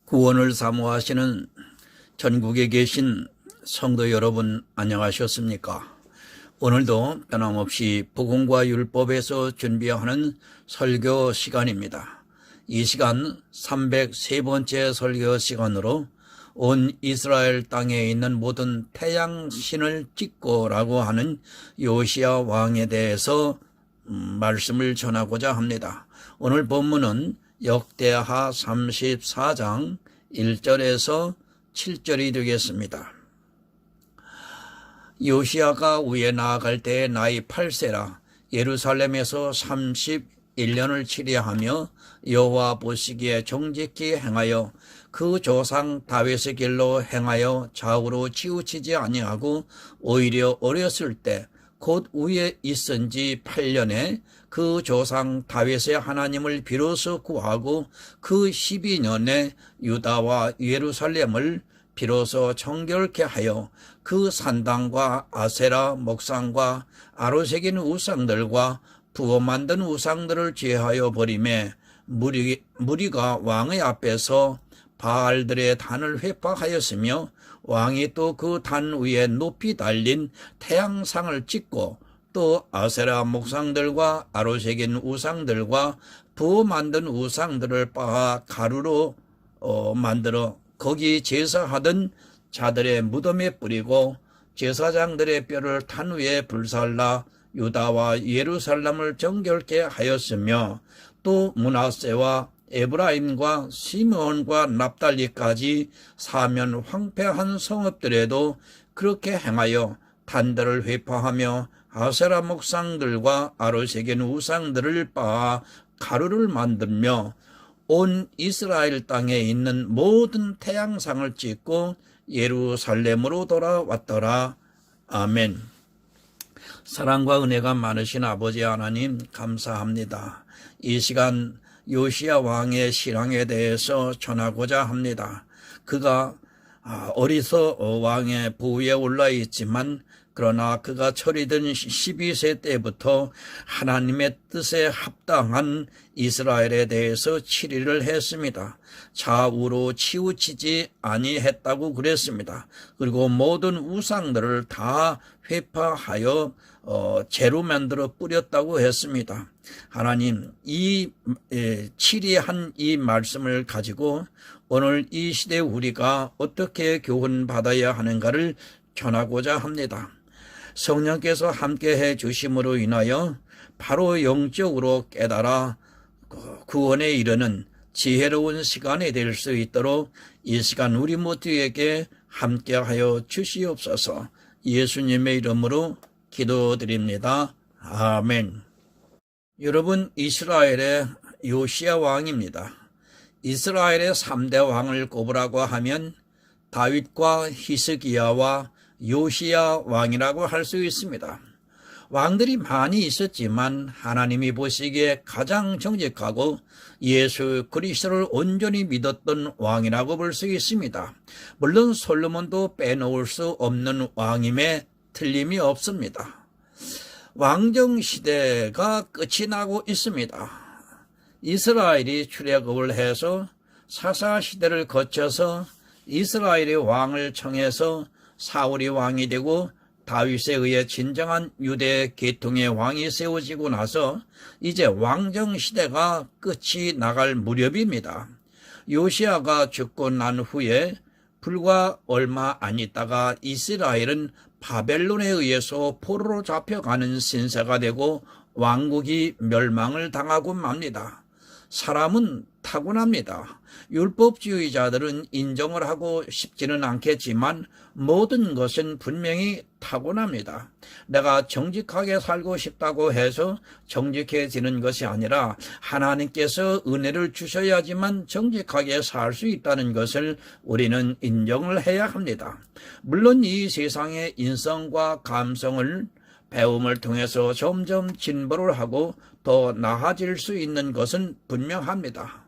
구원을 사모하시는 전국에 계신 성도 여러분, 안녕하셨습니까? 오늘도 변함없이 복음과 율법에서 준비하는 설교 시간입니다. 이 시간 303번째 설교 시간으로 온 이스라엘 땅에 있는 모든 태양신을 찍고라고 하는 요시야 왕에 대해서 말씀을 전하고자 합니다. 오늘 본문은 역대하 34장 1절에서 7절이 되겠습니다. 요시야가 위에 나아갈 때 나이 8세라 예루살렘에서 31년을 치리하며 여호와 보시기에 정직히 행하여 그 조상 다윗의 길로 행하여 좌우로 치우치지 아니하고 오히려 어렸을 때 곧 위에 있은 지 8년에 그 조상 다윗의 하나님을 비로소 구하고 그 12년에 유다와 예루살렘을 비로소 정결케 하여 그 산당과 아세라 목상과 아로새긴 우상들과 부어 만든 우상들을 제하여 버리매 무리가 왕의 앞에서 바알들의 단을 회파하였으며 왕이 또 그 단 위에 높이 달린 태양상을 찍고 또 아세라 목상들과 아로새긴 우상들과 부어 만든 우상들을 빻아 가루로 만들어 거기 제사하던 자들의 무덤에 뿌리고 제사장들의 뼈를 탄 위에 불살라 유다와 예루살렘을 정결케 하였으며 또 므낫세와 에브라임과 시므온과 납달리까지 사면 황폐한 성읍들에도 그렇게 행하여 단들을 회파하며 아세라 목상들과 아로새긴 우상들을 빻아 가루를 만들며 온 이스라엘 땅에 있는 모든 태양상을 찍고 예루살렘으로 돌아왔더라. 아멘. 사랑과 은혜가 많으신 아버지 하나님 감사합니다. 이 시간 요시야 왕의 신앙에 대해서 전하고자 합니다. 그가 어리서 왕의 부위에 올라 있지만 그러나 그가 철이든 12세 때부터 하나님의 뜻에 합당한 이스라엘에 대해서 치리를 했습니다. 좌우로 치우치지 아니했다고 그랬습니다. 그리고 모든 우상들을 다 회파하여 재로 만들어 뿌렸다고 했습니다. 하나님, 이 치리한 이 말씀을 가지고 오늘 이 시대 우리가 어떻게 교훈받아야 하는가를 전하고자 합니다. 성령께서 함께해 주심으로 인하여 바로 영적으로 깨달아 구원에 이르는 지혜로운 시간이 될 수 있도록 이 시간 우리 모두에게 함께하여 주시옵소서. 예수님의 이름으로 기도드립니다. 아멘. 여러분, 이스라엘의 요시야 왕입니다. 이스라엘의 3대 왕을 꼽으라고 하면 다윗과 히스기야와 요시야 왕이라고 할 수 있습니다. 왕들이 많이 있었지만 하나님이 보시기에 가장 정직하고 예수 그리스도를 온전히 믿었던 왕이라고 볼 수 있습니다. 물론 솔로몬도 빼놓을 수 없는 왕임에 틀림이 없습니다. 왕정 시대가 끝이 나고 있습니다. 이스라엘이 출애굽을 해서 사사 시대를 거쳐서 이스라엘의 왕을 청해서 사울이 왕이 되고 다윗에 의해 진정한 유대 계통의 왕이 세워지고 나서 이제 왕정 시대가 끝이 나갈 무렵입니다. 요시야가 죽고 난 후에 불과 얼마 안 있다가 이스라엘은 바벨론에 의해서 포로로 잡혀가는 신세가 되고 왕국이 멸망을 당하고 맙니다. 사람은 타고납니다. 율법주의자들은 인정을 하고 싶지는 않겠지만 모든 것은 분명히 타고납니다. 내가 정직하게 살고 싶다고 해서 정직해지는 것이 아니라 하나님께서 은혜를 주셔야지만 정직하게 살 수 있다는 것을 우리는 인정을 해야 합니다. 물론 이 세상의 인성과 감성을 배움을 통해서 점점 진보를 하고 더 나아질 수 있는 것은 분명합니다.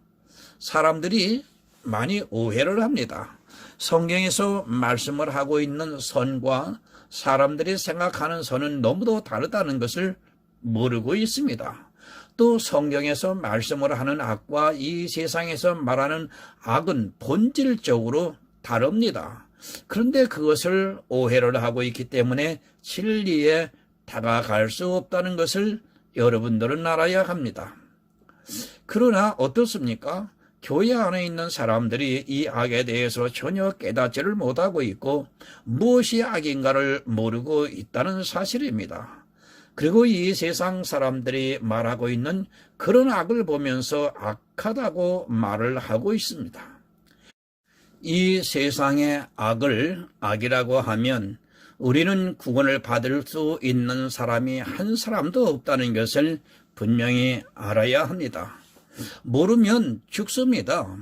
사람들이 많이 오해를 합니다. 성경에서 말씀을 하고 있는 선과 사람들이 생각하는 선은 너무도 다르다는 것을 모르고 있습니다. 또 성경에서 말씀을 하는 악과 이 세상에서 말하는 악은 본질적으로 다릅니다. 그런데 그것을 오해를 하고 있기 때문에 진리에 다가갈 수 없다는 것을 여러분들은 알아야 합니다. 그러나 어떻습니까? 교회 안에 있는 사람들이 이 악에 대해서 전혀 깨닫지를 못하고 있고 무엇이 악인가를 모르고 있다는 사실입니다. 그리고 이 세상 사람들이 말하고 있는 그런 악을 보면서 악하다고 말을 하고 있습니다. 이 세상의 악을 악이라고 하면 우리는 구원을 받을 수 있는 사람이 한 사람도 없다는 것을 분명히 알아야 합니다. 모르면 죽습니다.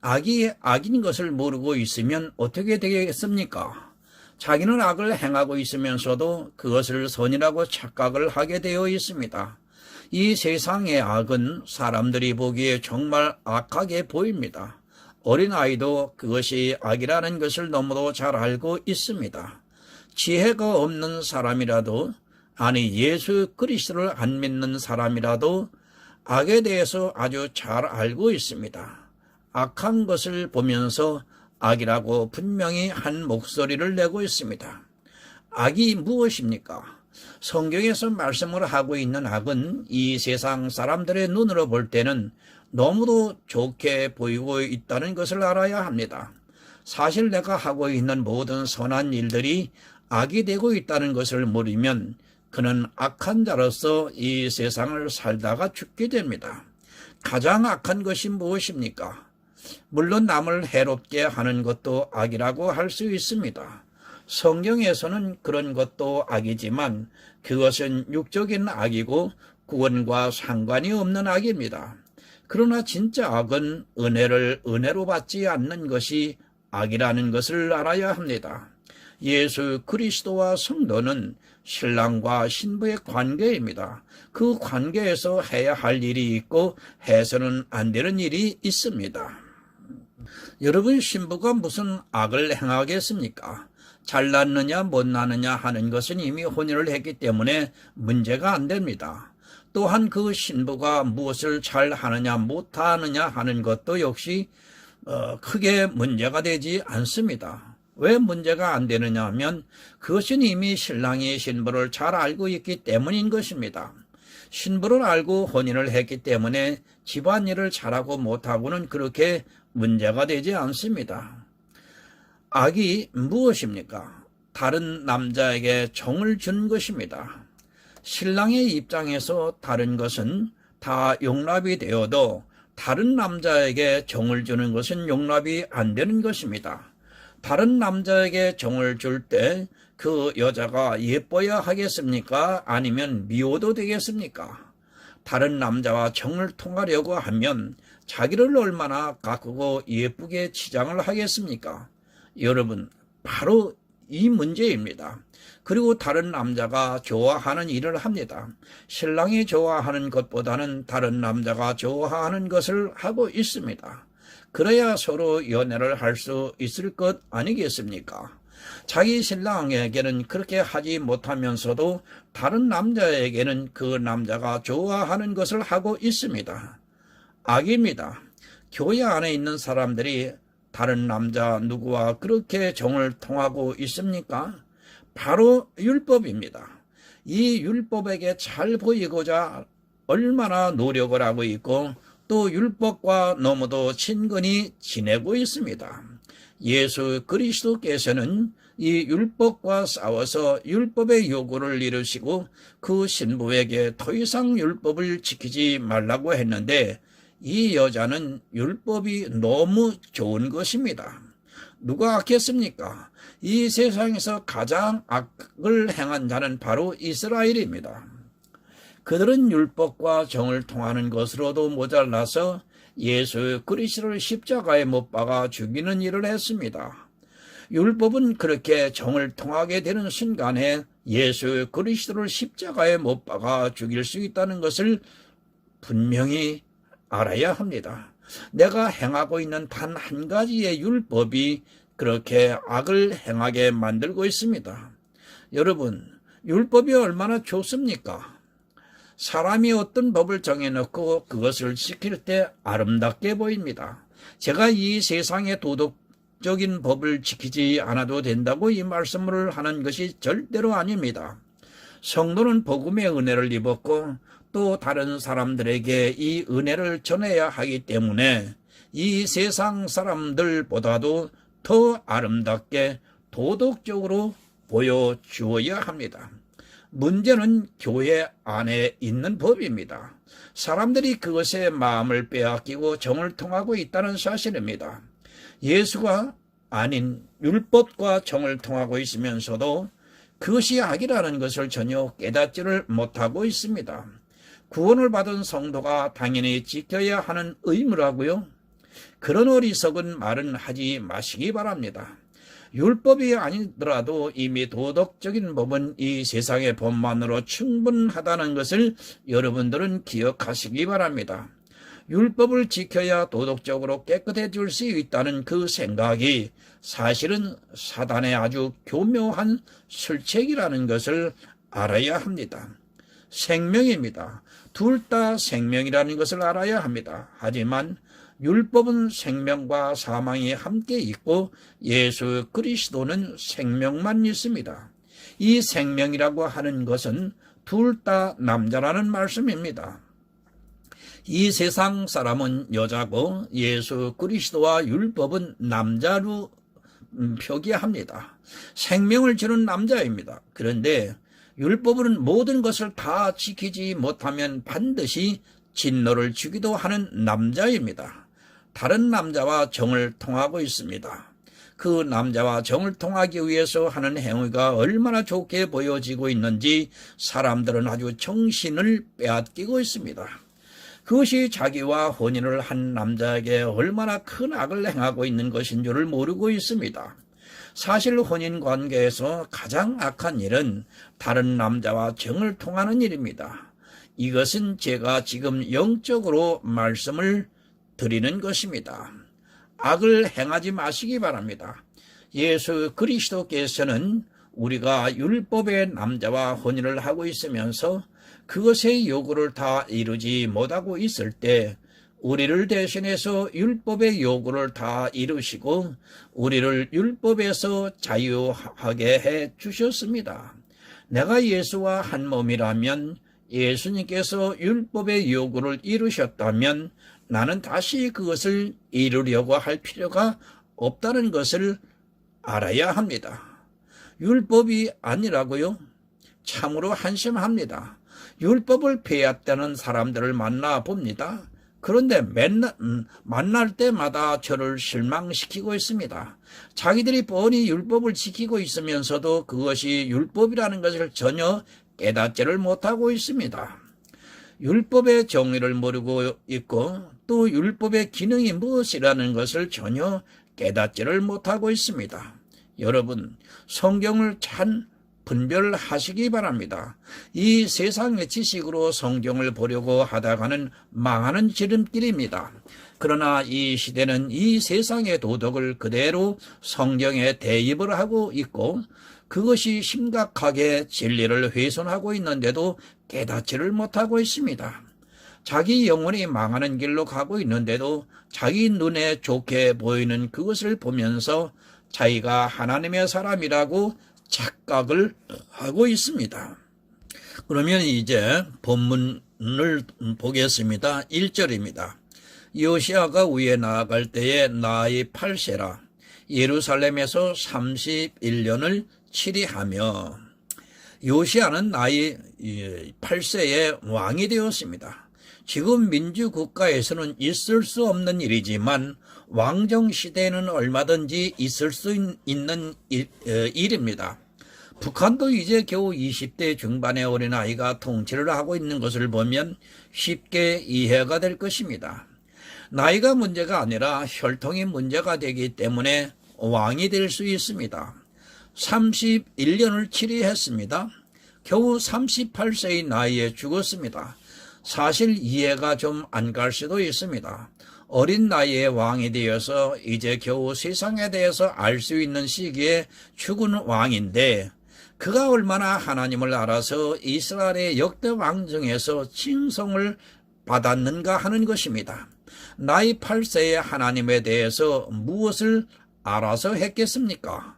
악이 악인 것을 모르고 있으면 어떻게 되겠습니까? 자기는 악을 행하고 있으면서도 그것을 선이라고 착각을 하게 되어 있습니다. 이 세상의 악은 사람들이 보기에 정말 악하게 보입니다. 어린아이도 그것이 악이라는 것을 너무도 잘 알고 있습니다. 지혜가 없는 사람이라도, 아니 예수 그리스도를 안 믿는 사람이라도 악에 대해서 아주 잘 알고 있습니다. 악한 것을 보면서 악이라고 분명히 한 목소리를 내고 있습니다. 악이 무엇입니까? 성경에서 말씀을 하고 있는 악은 이 세상 사람들의 눈으로 볼 때는 너무도 좋게 보이고 있다는 것을 알아야 합니다. 사실 내가 하고 있는 모든 선한 일들이 악이 되고 있다는 것을 모르면 그는 악한 자로서 이 세상을 살다가 죽게 됩니다. 가장 악한 것이 무엇입니까? 물론 남을 해롭게 하는 것도 악이라고 할 수 있습니다. 성경에서는 그런 것도 악이지만 그것은 육적인 악이고 구원과 상관이 없는 악입니다. 그러나 진짜 악은 은혜를 은혜로 받지 않는 것이 악이라는 것을 알아야 합니다. 예수 그리스도와 성도는 신랑과 신부의 관계입니다. 그 관계에서 해야 할 일이 있고 해서는 안 되는 일이 있습니다. 여러분, 신부가 무슨 악을 행하겠습니까? 잘났느냐 못났느냐 하는 것은 이미 혼인을 했기 때문에 문제가 안 됩니다. 또한 그 신부가 무엇을 잘하느냐 못하느냐 하는 것도 역시 크게 문제가 되지 않습니다. 왜 문제가 안 되느냐 하면 그것은 이미 신랑이 신부를 잘 알고 있기 때문인 것입니다. 신부를 알고 혼인을 했기 때문에 집안일을 잘하고 못하고는 그렇게 문제가 되지 않습니다. 악이 무엇입니까? 다른 남자에게 정을 준 것입니다. 신랑의 입장에서 다른 것은 다 용납이 되어도 다른 남자에게 정을 주는 것은 용납이 안 되는 것입니다. 다른 남자에게 정을 줄 때 그 여자가 예뻐야 하겠습니까? 아니면 미워도 되겠습니까? 다른 남자와 정을 통하려고 하면 자기를 얼마나 가꾸고 예쁘게 치장을 하겠습니까? 여러분, 바로 이 문제입니다. 그리고 다른 남자가 좋아하는 일을 합니다. 신랑이 좋아하는 것보다는 다른 남자가 좋아하는 것을 하고 있습니다. 그래야 서로 연애를 할 수 있을 것 아니겠습니까? 자기 신랑에게는 그렇게 하지 못하면서도 다른 남자에게는 그 남자가 좋아하는 것을 하고 있습니다. 악입니다. 교회 안에 있는 사람들이 다른 남자 누구와 그렇게 정을 통하고 있습니까? 바로 율법입니다. 이 율법에게 잘 보이고자 얼마나 노력을 하고 있고 또 율법과 너무도 친근히 지내고 있습니다. 예수 그리스도께서는 이 율법과 싸워서 율법의 요구를 이루시고 그 신부에게 더 이상 율법을 지키지 말라고 했는데 이 여자는 율법이 너무 좋은 것입니다. 누가 악했습니까? 이 세상에서 가장 악을 행한 자는 바로 이스라엘입니다. 그들은 율법과 정을 통하는 것으로도 모자라서 예수 그리스도를 십자가에 못 박아 죽이는 일을 했습니다. 율법은 그렇게 정을 통하게 되는 순간에 예수 그리스도를 십자가에 못 박아 죽일 수 있다는 것을 분명히 알아야 합니다. 내가 행하고 있는 단 한 가지의 율법이 그렇게 악을 행하게 만들고 있습니다. 여러분, 율법이 얼마나 좋습니까? 사람이 어떤 법을 정해놓고 그것을 지킬 때 아름답게 보입니다. 제가 이 세상의 도덕적인 법을 지키지 않아도 된다고 이 말씀을 하는 것이 절대로 아닙니다. 성도는 복음의 은혜를 입었고 또 다른 사람들에게 이 은혜를 전해야 하기 때문에 이 세상 사람들보다도 더 아름답게 도덕적으로 보여주어야 합니다. 문제는 교회 안에 있는 법입니다. 사람들이 그것에 마음을 빼앗기고 정을 통하고 있다는 사실입니다. 예수가 아닌 율법과 정을 통하고 있으면서도 그것이 악이라는 것을 전혀 깨닫지를 못하고 있습니다. 구원을 받은 성도가 당연히 지켜야 하는 의무라고요? 그런 어리석은 말은 하지 마시기 바랍니다. 율법이 아니더라도 이미 도덕적인 법은 이 세상의 법만으로 충분하다는 것을 여러분들은 기억하시기 바랍니다. 율법을 지켜야 도덕적으로 깨끗해질 수 있다는 그 생각이 사실은 사단의 아주 교묘한 술책이라는 것을 알아야 합니다. 생명입니다. 둘 다 생명이라는 것을 알아야 합니다. 하지만 율법은 생명과 사망이 함께 있고 예수 그리스도는 생명만 있습니다. 이 생명이라고 하는 것은 둘 다 남자라는 말씀입니다. 이 세상 사람은 여자고 예수 그리스도와 율법은 남자로 표기합니다. 생명을 주는 남자입니다. 그런데 율법은 모든 것을 다 지키지 못하면 반드시 진노를 주기도 하는 남자입니다. 다른 남자와 정을 통하고 있습니다. 그 남자와 정을 통하기 위해서 하는 행위가 얼마나 좋게 보여지고 있는지 사람들은 아주 정신을 빼앗기고 있습니다. 그것이 자기와 혼인을 한 남자에게 얼마나 큰 악을 행하고 있는 것인 줄을 모르고 있습니다. 사실 혼인 관계에서 가장 악한 일은 다른 남자와 정을 통하는 일입니다. 이것은 제가 지금 영적으로 말씀을 드리는 것입니다. 악을 행하지 마시기 바랍니다. 예수 그리스도께서는 우리가 율법의 남자와 혼인을 하고 있으면서 그것의 요구를 다 이루지 못하고 있을 때 우리를 대신해서 율법의 요구를 다 이루시고 우리를 율법에서 자유하게 해 주셨습니다. 내가 예수와 한 몸이라면 예수님께서 율법의 요구를 이루셨다면 나는 다시 그것을 이루려고 할 필요가 없다는 것을 알아야 합니다. 율법이 아니라고요? 참으로 한심합니다. 율법을 배웠다는 사람들을 만나 봅니다. 그런데 만날 때마다 저를 실망시키고 있습니다. 자기들이 뻔히 율법을 지키고 있으면서도 그것이 율법이라는 것을 전혀 깨닫지를 못하고 있습니다. 율법의 정의를 모르고 있고 또 율법의 기능이 무엇이라는 것을 전혀 깨닫지를 못하고 있습니다. 여러분, 성경을 잘 분별하시기 바랍니다. 이 세상의 지식으로 성경을 보려고 하다가는 망하는 지름길입니다. 그러나 이 시대는 이 세상의 도덕을 그대로 성경에 대입을 하고 있고 그것이 심각하게 진리를 훼손하고 있는데도 깨닫지를 못하고 있습니다. 자기 영혼이 망하는 길로 가고 있는데도 자기 눈에 좋게 보이는 그것을 보면서 자기가 하나님의 사람이라고 착각을 하고 있습니다. 그러면 이제 본문을 보겠습니다. 1절입니다. 요시아가 위에 나아갈 때에 나이 8세라 예루살렘에서 31년을 치리하며 요시아는 나이 8세에 왕이 되었습니다. 지금 민주국가에서는 있을 수 없는 일이지만 왕정시대에는 얼마든지 있을 수 있는 일입니다. 북한도 이제 겨우 20대 중반의 어린아이가 통치를 하고 있는 것을 보면 쉽게 이해가 될 것입니다. 나이가 문제가 아니라 혈통이 문제가 되기 때문에 왕이 될 수 있습니다. 31년을 치리했습니다. 겨우 38세의 나이에 죽었습니다. 사실 이해가 좀 안 갈 수도 있습니다. 어린 나이에 왕이 되어서 이제 겨우 세상에 대해서 알 수 있는 시기에 죽은 왕인데 그가 얼마나 하나님을 알아서 이스라엘의 역대 왕 중에서 칭송을 받았는가 하는 것입니다. 나이 8세에 하나님에 대해서 무엇을 알아서 했겠습니까?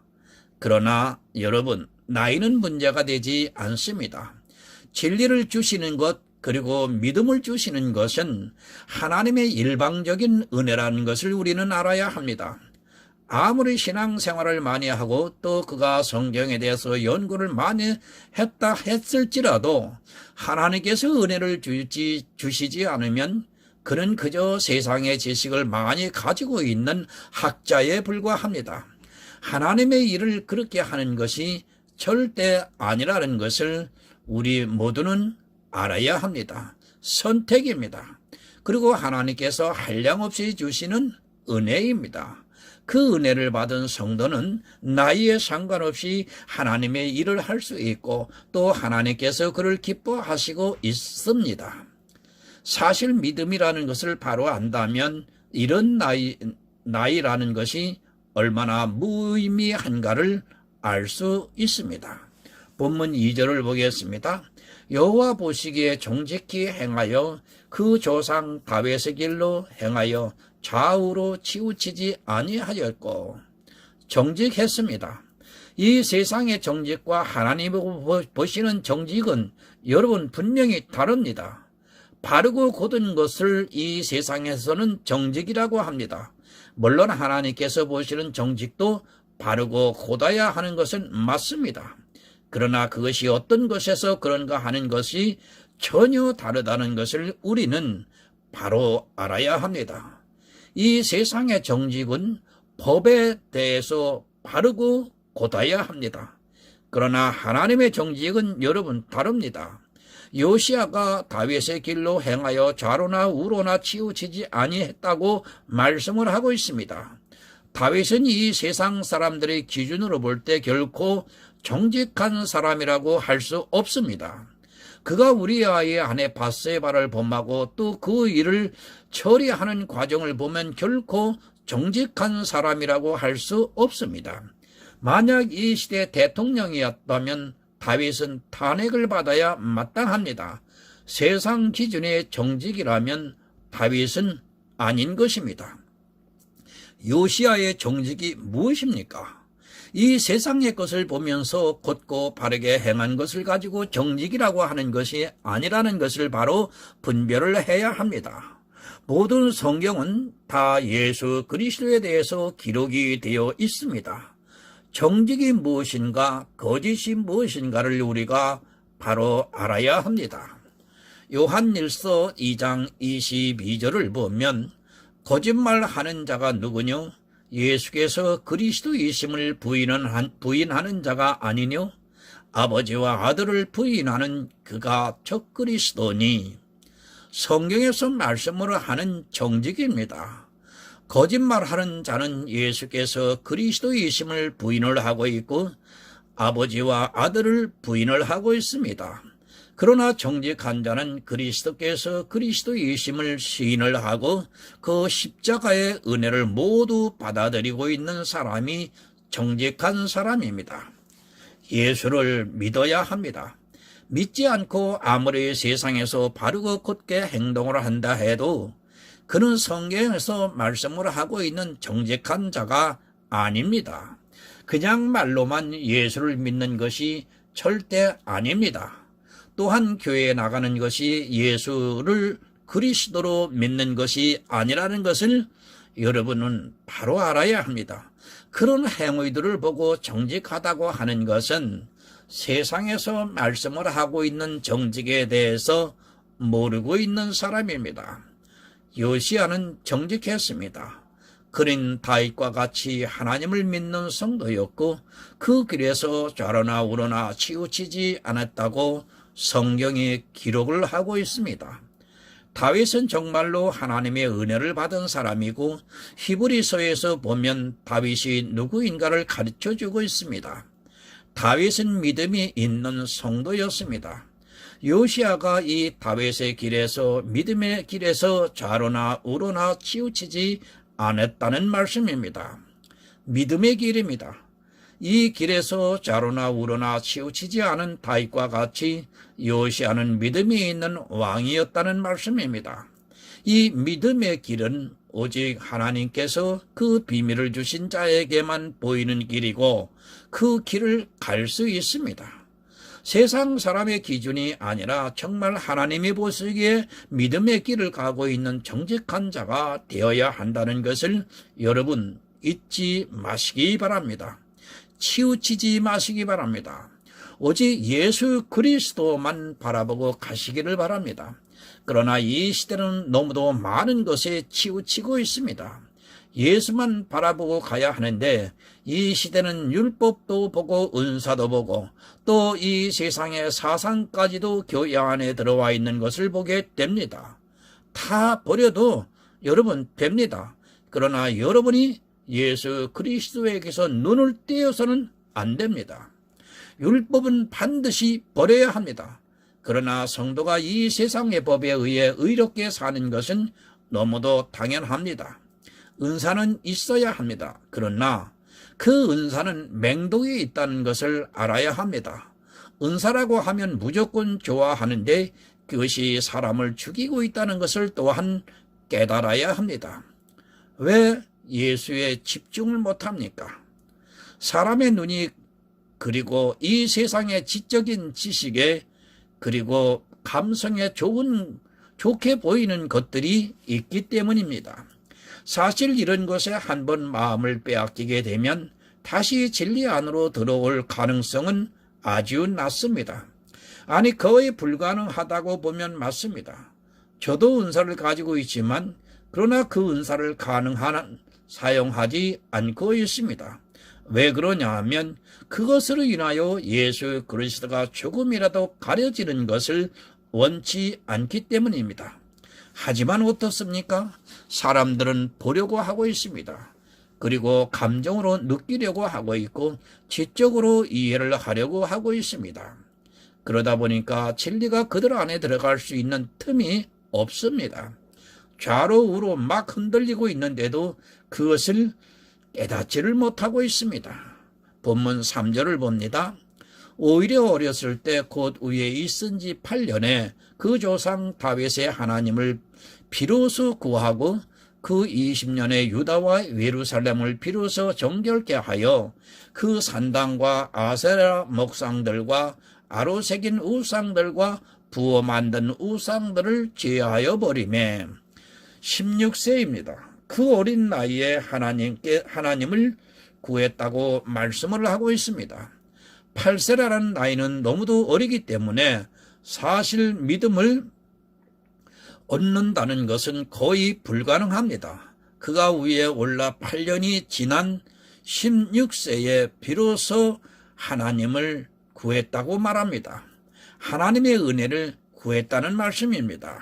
그러나 여러분, 나이는 문제가 되지 않습니다. 진리를 주시는 것, 그리고 믿음을 주시는 것은 하나님의 일방적인 은혜라는 것을 우리는 알아야 합니다. 아무리 신앙생활을 많이 하고 또 그가 성경에 대해서 연구를 많이 했다 했을지라도 하나님께서 은혜를 주시지 않으면 그는 그저 세상의 지식을 많이 가지고 있는 학자에 불과합니다. 하나님의 일을 그렇게 하는 것이 절대 아니라는 것을 우리 모두는 알아야 합니다. 선택입니다. 그리고 하나님께서 한량없이 주시는 은혜입니다. 그 은혜를 받은 성도는 나이에 상관없이 하나님의 일을 할 수 있고 또 하나님께서 그를 기뻐하시고 있습니다. 사실 믿음이라는 것을 바로 안다면 이런 나이라는 것이 얼마나 무의미한가를 알 수 있습니다. 본문 2절을 보겠습니다. 여호와 보시기에 정직히 행하여 그 조상 다윗의 길로 행하여 좌우로 치우치지 아니하였고, 정직했습니다. 이 세상의 정직과 하나님이 보시는 정직은 여러분 분명히 다릅니다. 바르고 곧은 것을 이 세상에서는 정직이라고 합니다. 물론 하나님께서 보시는 정직도 바르고 곧아야 하는 것은 맞습니다. 그러나 그것이 어떤 것에서 그런가 하는 것이 전혀 다르다는 것을 우리는 바로 알아야 합니다. 이 세상의 정직은 법에 대해서 바르고 곧아야 합니다. 그러나 하나님의 정직은 여러분 다릅니다. 요시야가 다윗의 길로 행하여 좌로나 우로나 치우치지 아니했다고 말씀을 하고 있습니다. 다윗은 이 세상 사람들의 기준으로 볼 때 결코 정직한 사람이라고 할 수 없습니다. 그가 우리아의 아내 밧세바를 범하고 또 그 일을 처리하는 과정을 보면 결코 정직한 사람이라고 할 수 없습니다. 만약 이 시대 대통령이었다면 다윗은 탄핵을 받아야 마땅합니다. 세상 기준의 정직이라면 다윗은 아닌 것입니다. 요시야의 정직이 무엇입니까? 이 세상의 것을 보면서 곧고 바르게 행한 것을 가지고 정직이라고 하는 것이 아니라는 것을 바로 분별을 해야 합니다. 모든 성경은 다 예수 그리스도에 대해서 기록이 되어 있습니다. 정직이 무엇인가, 거짓이 무엇인가를 우리가 바로 알아야 합니다. 요한일서 2장 22절을 보면 거짓말하는 자가 누구뇨? 예수께서 그리스도이심을 부인하는 자가 아니뇨? 아버지와 아들을 부인하는 그가 적그리스도니. 성경에서 말씀을 하는 정직입니다. 거짓말하는 자는 예수께서 그리스도이심을 부인을 하고 있고 아버지와 아들을 부인을 하고 있습니다. 그러나 정직한 자는 그리스도께서 그리스도이심을 시인을 하고 그 십자가의 은혜를 모두 받아들이고 있는 사람이 정직한 사람입니다. 예수를 믿어야 합니다. 믿지 않고 아무리 세상에서 바르고 곧게 행동을 한다 해도 그는 성경에서 말씀을 하고 있는 정직한 자가 아닙니다. 그냥 말로만 예수를 믿는 것이 절대 아닙니다. 또한 교회에 나가는 것이 예수를 그리스도로 믿는 것이 아니라는 것을 여러분은 바로 알아야 합니다. 그런 행위들을 보고 정직하다고 하는 것은 세상에서 말씀을 하고 있는 정직에 대해서 모르고 있는 사람입니다. 요시야는 정직했습니다. 그는 다윗과 같이 하나님을 믿는 성도였고 그 길에서 좌로나 우로나 치우치지 않았다고 성경이 기록을 하고 있습니다. 다윗은 정말로 하나님의 은혜를 받은 사람이고 히브리서에서 보면 다윗이 누구인가를 가르쳐주고 있습니다. 다윗은 믿음이 있는 성도였습니다. 요시야가 이 다윗의 길에서 믿음의 길에서 좌로나 우로나 치우치지 않았다는 말씀입니다. 믿음의 길입니다. 이 길에서 좌로나 우로나 치우치지 않은 다윗과 같이 요시아는 믿음이 있는 왕이었다는 말씀입니다. 이 믿음의 길은 오직 하나님께서 그 비밀을 주신 자에게만 보이는 길이고 그 길을 갈 수 있습니다. 세상 사람의 기준이 아니라 정말 하나님이 보시기에 믿음의 길을 가고 있는 정직한 자가 되어야 한다는 것을 여러분 잊지 마시기 바랍니다. 치우치지 마시기 바랍니다. 오직 예수 그리스도만 바라보고 가시기를 바랍니다. 그러나 이 시대는 너무도 많은 것에 치우치고 있습니다. 예수만 바라보고 가야 하는데 이 시대는 율법도 보고 은사도 보고 또 이 세상의 사상까지도 교회 안에 들어와 있는 것을 보게 됩니다. 다 버려도 여러분 됩니다. 그러나 여러분이 예수 그리스도에게서 눈을 떼어서는 안 됩니다. 율법은 반드시 버려야 합니다. 그러나 성도가 이 세상의 법에 의해 의롭게 사는 것은 너무도 당연합니다. 은사는 있어야 합니다. 그러나 그 은사는 맹독에 있다는 것을 알아야 합니다. 은사라고 하면 무조건 좋아하는데 그것이 사람을 죽이고 있다는 것을 또한 깨달아야 합니다. 왜 예수에 집중을 못합니까? 사람의 눈이 그리고 이 세상의 지적인 지식에 그리고 감성에 좋게 보이는 것들이 있기 때문입니다. 사실 이런 것에 한번 마음을 빼앗기게 되면 다시 진리 안으로 들어올 가능성은 아주 낮습니다. 아니 거의 불가능하다고 보면 맞습니다. 저도 은사를 가지고 있지만 그러나 그 은사를 가능한 사용하지 않고 있습니다. 왜 그러냐 하면 그것으로 인하여 예수 그리스도가 조금이라도 가려지는 것을 원치 않기 때문입니다. 하지만 어떻습니까? 사람들은 보려고 하고 있습니다. 그리고 감정으로 느끼려고 하고 있고 지적으로 이해를 하려고 하고 있습니다. 그러다 보니까 진리가 그들 안에 들어갈 수 있는 틈이 없습니다. 좌로 우로 막 흔들리고 있는데도 그것을 깨닫지를 못하고 있습니다. 본문 3절을 봅니다. 오히려 어렸을 때 곧 위에 있은 지 8년에 그 조상 다윗의 하나님을 비로소 구하고 그 20년의 유다와 예루살렘을 비로소 정결케 하여 그 산당과 아세라 목상들과 아로 새긴 우상들과 부어 만든 우상들을 제하여 버리매 16세입니다. 그 어린 나이에 하나님을 구했다고 말씀을 하고 있습니다. 8세라는 나이는 너무도 어리기 때문에 사실 믿음을 얻는다는 것은 거의 불가능합니다. 그가 위에 올라 8년이 지난 16세에 비로소 하나님을 구했다고 말합니다. 하나님의 은혜를 구했다는 말씀입니다.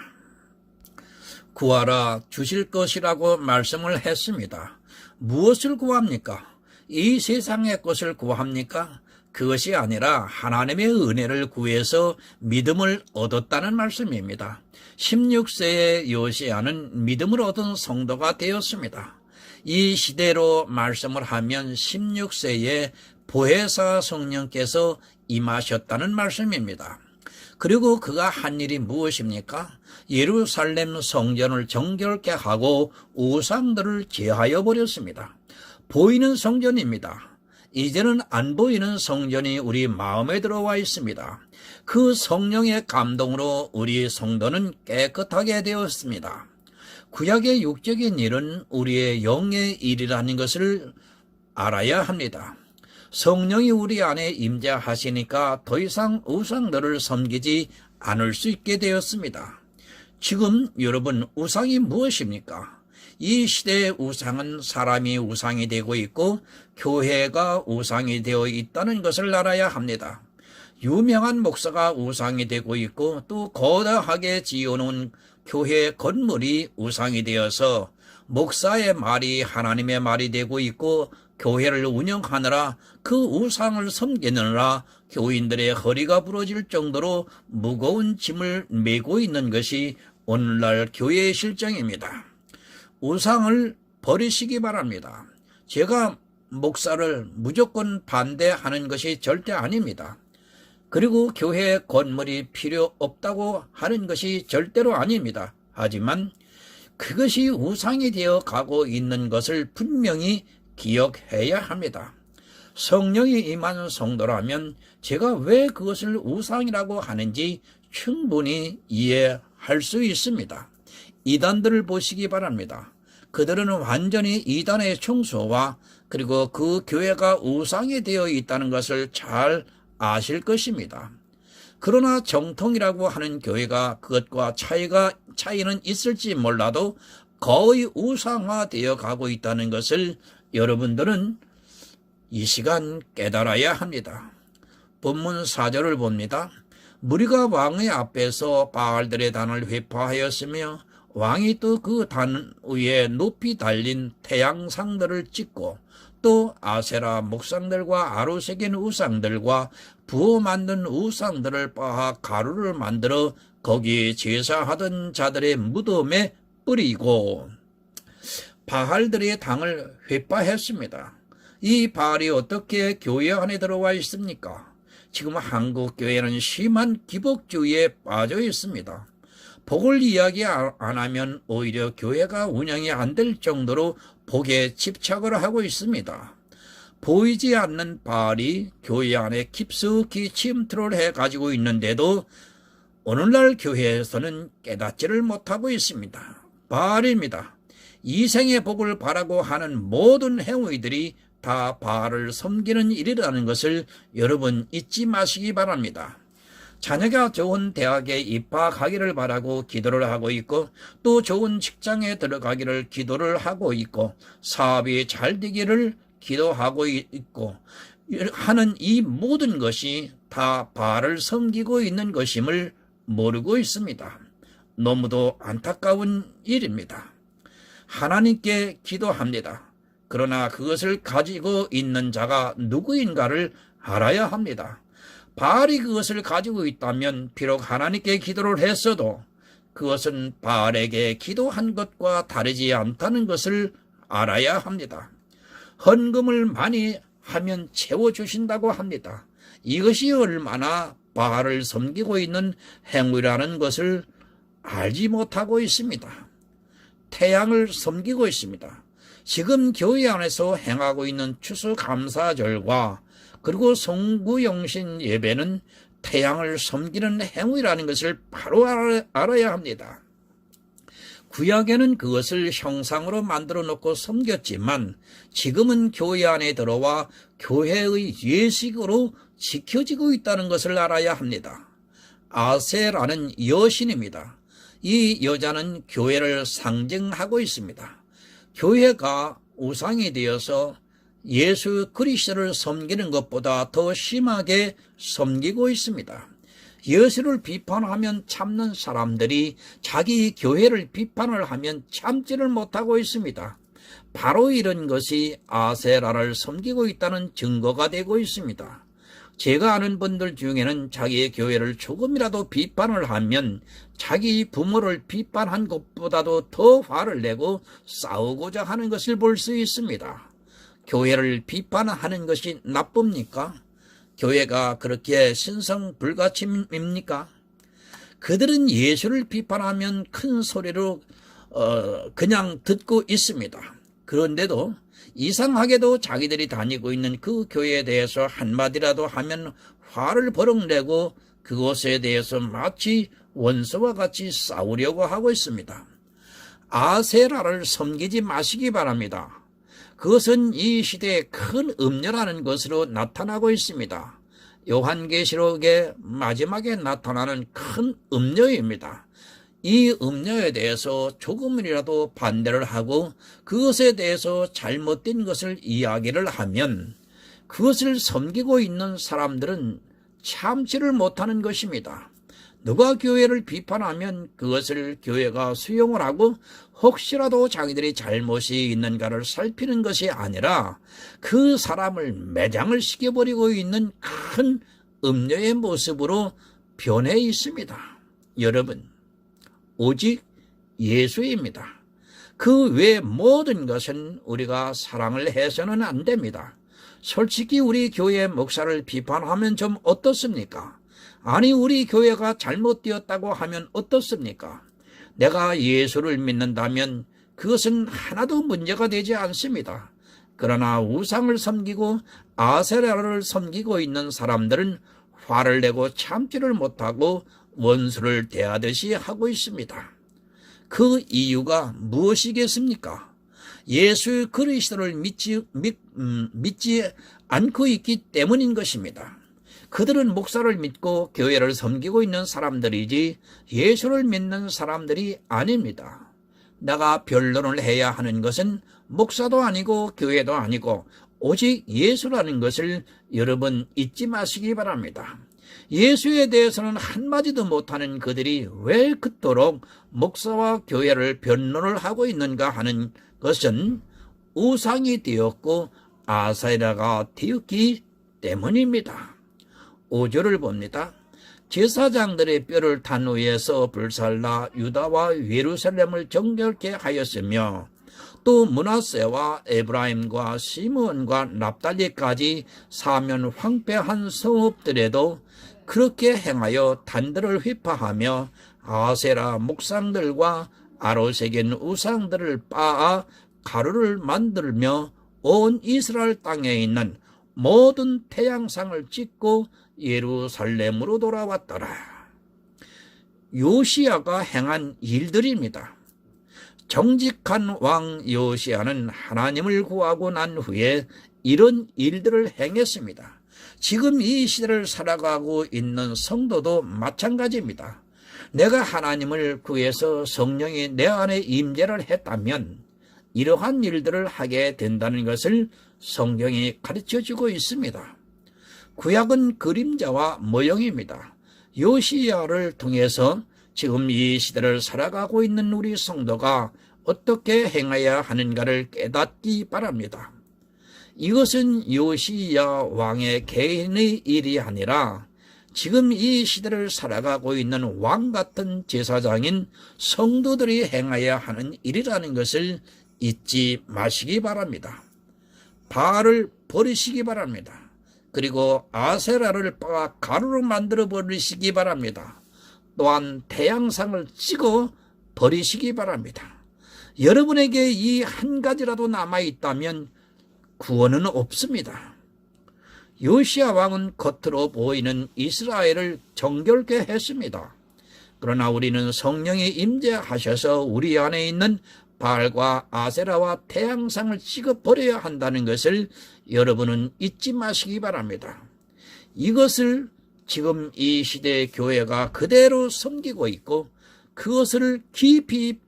구하라 주실 것이라고 말씀을 했습니다. 무엇을 구합니까? 이 세상의 것을 구합니까? 그것이 아니라 하나님의 은혜를 구해서 믿음을 얻었다는 말씀입니다. 16세의 요시야는 믿음을 얻은 성도가 되었습니다. 이 시대로 말씀을 하면 16세에 보혜사 성령께서 임하셨다는 말씀입니다. 그리고 그가 한 일이 무엇입니까? 예루살렘 성전을 정결케 하고 우상들을 제하여 버렸습니다. 보이는 성전입니다. 이제는 안 보이는 성전이 우리 마음에 들어와 있습니다. 그 성령의 감동으로 우리 성도는 깨끗하게 되었습니다. 구약의 육적인 일은 우리의 영의 일이라는 것을 알아야 합니다. 성령이 우리 안에 임재하시니까 더 이상 우상들을 섬기지 않을 수 있게 되었습니다. 지금 여러분 우상이 무엇입니까? 이 시대의 우상은 사람이 우상이 되고 있고 교회가 우상이 되어 있다는 것을 알아야 합니다. 유명한 목사가 우상이 되고 있고 또 거대하게 지어놓은 교회 건물이 우상이 되어서 목사의 말이 하나님의 말이 되고 있고 교회를 운영하느라 그 우상을 섬기느라 교인들의 허리가 부러질 정도로 무거운 짐을 메고 있는 것이 오늘날 교회의 실정입니다. 우상을 버리시기 바랍니다. 제가 목사를 무조건 반대하는 것이 절대 아닙니다. 그리고 교회 건물이 필요 없다고 하는 것이 절대로 아닙니다. 하지만 그것이 우상이 되어 가고 있는 것을 분명히 기억해야 합니다. 성령이 임한 성도라면 제가 왜 그것을 우상이라고 하는지 충분히 이해할 수 있습니다. 이단들을 보시기 바랍니다. 그들은 완전히 이단의 충소와 그리고 그 교회가 우상이 되어 있다는 것을 잘 아실 것입니다. 그러나 정통이라고 하는 교회가 그것과 차이는 있을지 몰라도 거의 우상화되어 가고 있다는 것을 여러분들은 이 시간 깨달아야 합니다. 본문 4절을 봅니다. 무리가 왕의 앞에서 바알들의 단을 회파하였으며 왕이 또 그 단 위에 높이 달린 태양상들을 찍고 또 아세라 목상들과 아로새긴 우상들과 부어 만든 우상들을 빻아 가루를 만들어 거기에 제사하던 자들의 무덤에 뿌리고 바알들의 당을 회파했습니다. 이 바알이 어떻게 교회 안에 들어와 있습니까? 지금 한국 교회는 심한 기복주의에 빠져 있습니다. 복을 이야기 안 하면 오히려 교회가 운영이 안 될 정도로 복에 집착을 하고 있습니다. 보이지 않는 바알이 교회 안에 깊숙이 침투를 해가지고 있는데도 오늘날 교회에서는 깨닫지를 못하고 있습니다. 바알입니다. 이생의 복을 바라고 하는 모든 행위들이 다 바알을 섬기는 일이라는 것을 여러분 잊지 마시기 바랍니다. 자녀가 좋은 대학에 입학하기를 바라고 기도를 하고 있고 또 좋은 직장에 들어가기를 기도를 하고 있고 사업이 잘 되기를 기도하고 있고 하는 이 모든 것이 다 바알을 섬기고 있는 것임을 모르고 있습니다. 너무도 안타까운 일입니다. 하나님께 기도합니다. 그러나 그것을 가지고 있는 자가 누구인가를 알아야 합니다. 바알이 그것을 가지고 있다면 비록 하나님께 기도를 했어도 그것은 바알에게 기도한 것과 다르지 않다는 것을 알아야 합니다. 헌금을 많이 하면 채워주신다고 합니다. 이것이 얼마나 바알을 섬기고 있는 행위라는 것을 알지 못하고 있습니다. 태양을 섬기고 있습니다. 지금 교회 안에서 행하고 있는 추수감사절과 그리고 성구영신 예배는 태양을 섬기는 행위라는 것을 바로 알아야 합니다. 구약에는 그것을 형상으로 만들어 놓고 섬겼지만 지금은 교회 안에 들어와 교회의 예식으로 지켜지고 있다는 것을 알아야 합니다. 아세라는 여신입니다. 이 여자는 교회를 상징하고 있습니다. 교회가 우상이 되어서 예수 그리스도를 섬기는 것보다 더 심하게 섬기고 있습니다. 예수를 비판하면 참는 사람들이 자기 교회를 비판을 하면 참지를 못하고 있습니다. 바로 이런 것이 아세라를 섬기고 있다는 증거가 되고 있습니다. 제가 아는 분들 중에는 자기의 교회를 조금이라도 비판을 하면 자기 부모를 비판한 것보다도 더 화를 내고 싸우고자 하는 것을 볼 수 있습니다. 교회를 비판하는 것이 나쁩니까? 교회가 그렇게 신성불가침입니까? 그들은 예수를 비판하면 큰 소리로 그냥 듣고 있습니다. 그런데도 이상하게도 자기들이 다니고 있는 그 교회에 대해서 한마디라도 하면 화를 버럭내고 그것에 대해서 마치 원수와 같이 싸우려고 하고 있습니다. 아세라를 섬기지 마시기 바랍니다. 그것은 이 시대의 큰 음녀라는 것으로 나타나고 있습니다. 요한계시록의 마지막에 나타나는 큰 음녀입니다. 이 음녀에 대해서 조금이라도 반대를 하고 그것에 대해서 잘못된 것을 이야기를 하면 그것을 섬기고 있는 사람들은 참지를 못하는 것입니다. 누가 교회를 비판하면 그것을 교회가 수용을 하고 혹시라도 자기들이 잘못이 있는가를 살피는 것이 아니라 그 사람을 매장을 시켜버리고 있는 큰 음녀의 모습으로 변해 있습니다. 여러분, 오직 예수입니다. 그 외 모든 것은 우리가 사랑을 해서는 안 됩니다. 솔직히 우리 교회 목사를 비판하면 좀 어떻습니까? 아니, 우리 교회가 잘못되었다고 하면 어떻습니까? 내가 예수를 믿는다면 그것은 하나도 문제가 되지 않습니다. 그러나 우상을 섬기고 아세라를 섬기고 있는 사람들은 화를 내고 참지를 못하고 원수를 대하듯이 하고 있습니다. 그 이유가 무엇이겠습니까? 예수 그리스도를 믿지 않고 있기 때문인 것입니다. 그들은 목사를 믿고 교회를 섬기고 있는 사람들이지 예수를 믿는 사람들이 아닙니다. 내가 변론을 해야 하는 것은 목사도 아니고 교회도 아니고 오직 예수라는 것을 여러분 잊지 마시기 바랍니다. 예수에 대해서는 한마디도 못하는 그들이 왜 그토록 목사와 교회를 변론을 하고 있는가 하는 것은 우상이 되었고 아세라가 되었기 때문입니다. 5절을 봅니다. 제사장들의 뼈를 단 위에서 불살라 유다와 예루살렘을 정결케 하였으며 또 므낫세와 에브라임과 시므온과 납달리까지 사면 황폐한 성읍들에도 그렇게 행하여 단들을 휘파하며 아세라 목상들과 아로새긴 우상들을 빻아 가루를 만들며 온 이스라엘 땅에 있는 모든 태양상을 찍고 예루살렘으로 돌아왔더라. 요시야가 행한 일들입니다. 정직한 왕 요시야는 하나님을 구하고 난 후에 이런 일들을 행했습니다. 지금 이 시대를 살아가고 있는 성도도 마찬가지입니다. 내가 하나님을 구해서 성령이 내 안에 임재를 했다면 이러한 일들을 하게 된다는 것을 성경이 가르쳐주고 있습니다. 구약은 그림자와 모형입니다. 요시야를 통해서 지금 이 시대를 살아가고 있는 우리 성도가 어떻게 행해야 하는가를 깨닫기 바랍니다. 이것은 요시야 왕의 개인의 일이 아니라 지금 이 시대를 살아가고 있는 왕 같은 제사장인 성도들이 행해야 하는 일이라는 것을 잊지 마시기 바랍니다. 바알을 버리시기 바랍니다. 그리고 아세라를 빻아 가루로 만들어 버리시기 바랍니다. 또한 태양상을 찍어 버리시기 바랍니다. 여러분에게 이 한 가지라도 남아있다면 구원은 없습니다. 요시야 왕은 겉으로 보이는 이스라엘을 정결케 했습니다. 그러나 우리는 성령이 임재하셔서 우리 안에 있는 바알과 아세라와 태양상을 찍어버려야 한다는 것을 여러분은 잊지 마시기 바랍니다. 이것을 지금 이 시대의 교회가 그대로 섬기고 있고 그것을 깊이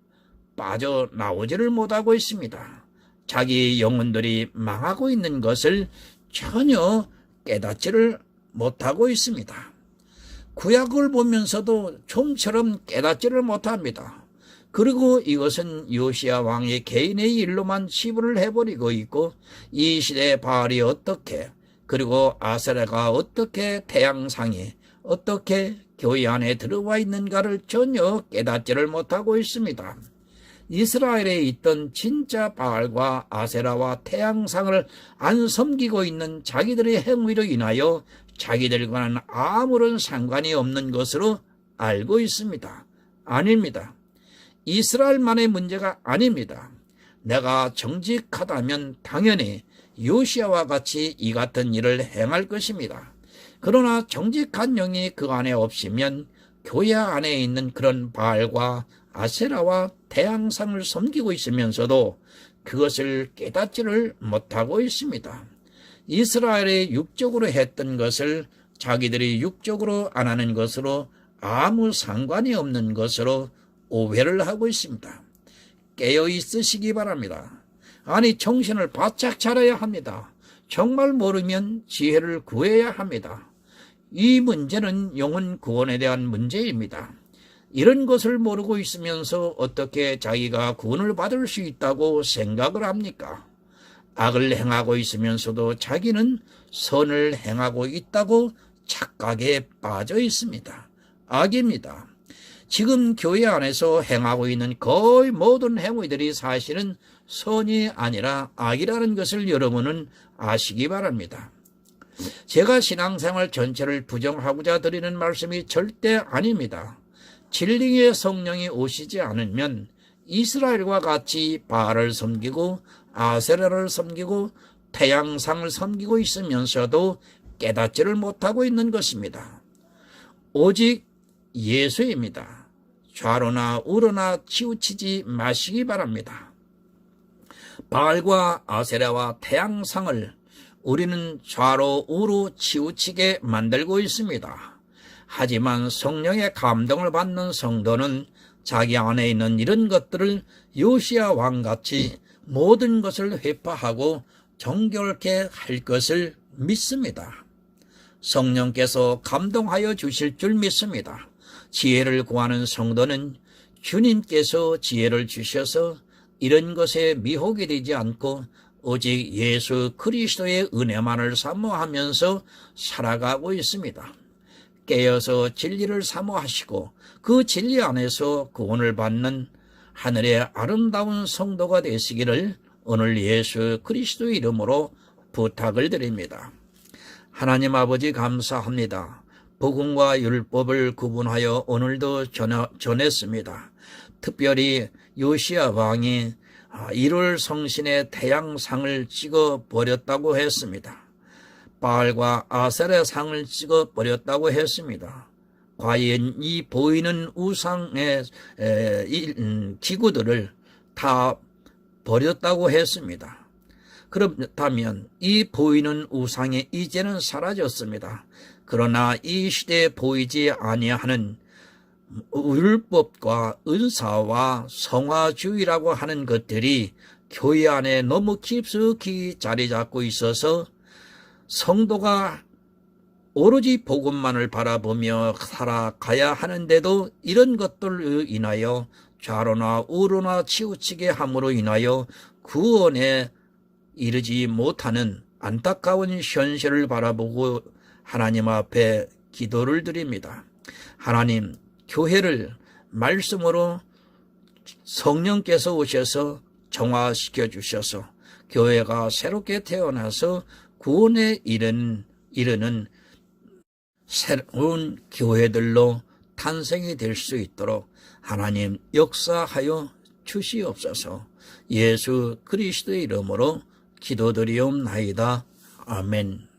빠져나오지를 못하고 있습니다. 자기 영혼들이 망하고 있는 것을 전혀 깨닫지를 못하고 있습니다. 구약을 보면서도 좀처럼 깨닫지를 못합니다. 그리고 이것은 요시야 왕의 개인의 일로만 치부를 해버리고 있고 이 시대의 바알이 어떻게 그리고 아세라가 어떻게 태양상이 어떻게 교회 안에 들어와 있는가를 전혀 깨닫지를 못하고 있습니다. 이스라엘에 있던 진짜 바알과 아세라와 태양상을 안 섬기고 있는 자기들의 행위로 인하여 자기들과는 아무런 상관이 없는 것으로 알고 있습니다. 아닙니다. 이스라엘만의 문제가 아닙니다. 내가 정직하다면 당연히 요시야와 같이 이 같은 일을 행할 것입니다. 그러나 정직한 영이 그 안에 없으면 교회 안에 있는 그런 바알과 아세라와 태양상을 섬기고 있으면서도 그것을 깨닫지를 못하고 있습니다. 이스라엘이 육적으로 했던 것을 자기들이 육적으로 안 하는 것으로 아무 상관이 없는 것으로 오해를 하고 있습니다. 깨어 있으시기 바랍니다. 아니, 정신을 바짝 차려야 합니다. 정말 모르면 지혜를 구해야 합니다. 이 문제는 영혼 구원에 대한 문제입니다. 이런 것을 모르고 있으면서 어떻게 자기가 구원을 받을 수 있다고 생각을 합니까? 악을 행하고 있으면서도 자기는 선을 행하고 있다고 착각에 빠져 있습니다. 악입니다. 지금 교회 안에서 행하고 있는 거의 모든 행위들이 사실은 선이 아니라 악이라는 것을 여러분은 아시기 바랍니다. 제가 신앙생활 전체를 부정하고자 드리는 말씀이 절대 아닙니다. 진리의 성령이 오시지 않으면 이스라엘과 같이 바알을 섬기고 아세라를 섬기고 태양상을 섬기고 있으면서도 깨닫지를 못하고 있는 것입니다. 오직 예수입니다. 좌로나 우로나 치우치지 마시기 바랍니다. 바알과 아세라와 태양상을 우리는 좌로 우로 치우치게 만들고 있습니다. 하지만 성령의 감동을 받는 성도는 자기 안에 있는 이런 것들을 요시야 왕같이 모든 것을 회파하고 정결케 할 것을 믿습니다. 성령께서 감동하여 주실 줄 믿습니다. 지혜를 구하는 성도는 주님께서 지혜를 주셔서 이런 것에 미혹이 되지 않고 오직 예수 그리스도의 은혜만을 사모하면서 살아가고 있습니다. 깨어서 진리를 사모하시고 그 진리 안에서 구원을 받는 하늘의 아름다운 성도가 되시기를 오늘 예수 그리스도의 이름으로 부탁을 드립니다. 하나님 아버지 감사합니다. 복음과 율법을 구분하여 오늘도 전했습니다. 특별히 요시야 왕이 1월 성신의 태양상을 찍어버렸다고 했습니다. 바알과 아세라 상을 찍어버렸다고 했습니다. 과연 이 보이는 우상의 기구들을 다 버렸다고 했습니다. 그렇다면 이 보이는 우상이 이제는 사라졌습니다. 그러나 이 시대에 보이지 아니하는 율법과 은사와 성화주의라고 하는 것들이 교회 안에 너무 깊숙이 자리 잡고 있어서 성도가 오로지 복음만을 바라보며 살아가야 하는데도 이런 것들로 인하여 좌로나 우로나 치우치게 함으로 인하여 구원에 이르지 못하는 안타까운 현실을 바라보고 하나님 앞에 기도를 드립니다. 하나님, 교회를 말씀으로 성령께서 오셔서 정화시켜 주셔서 교회가 새롭게 태어나서 구원에 이르는 새로운 교회들로 탄생이 될 수 있도록 하나님 역사하여 주시옵소서. 예수 그리스도의 이름으로 기도드리옵나이다. 아멘.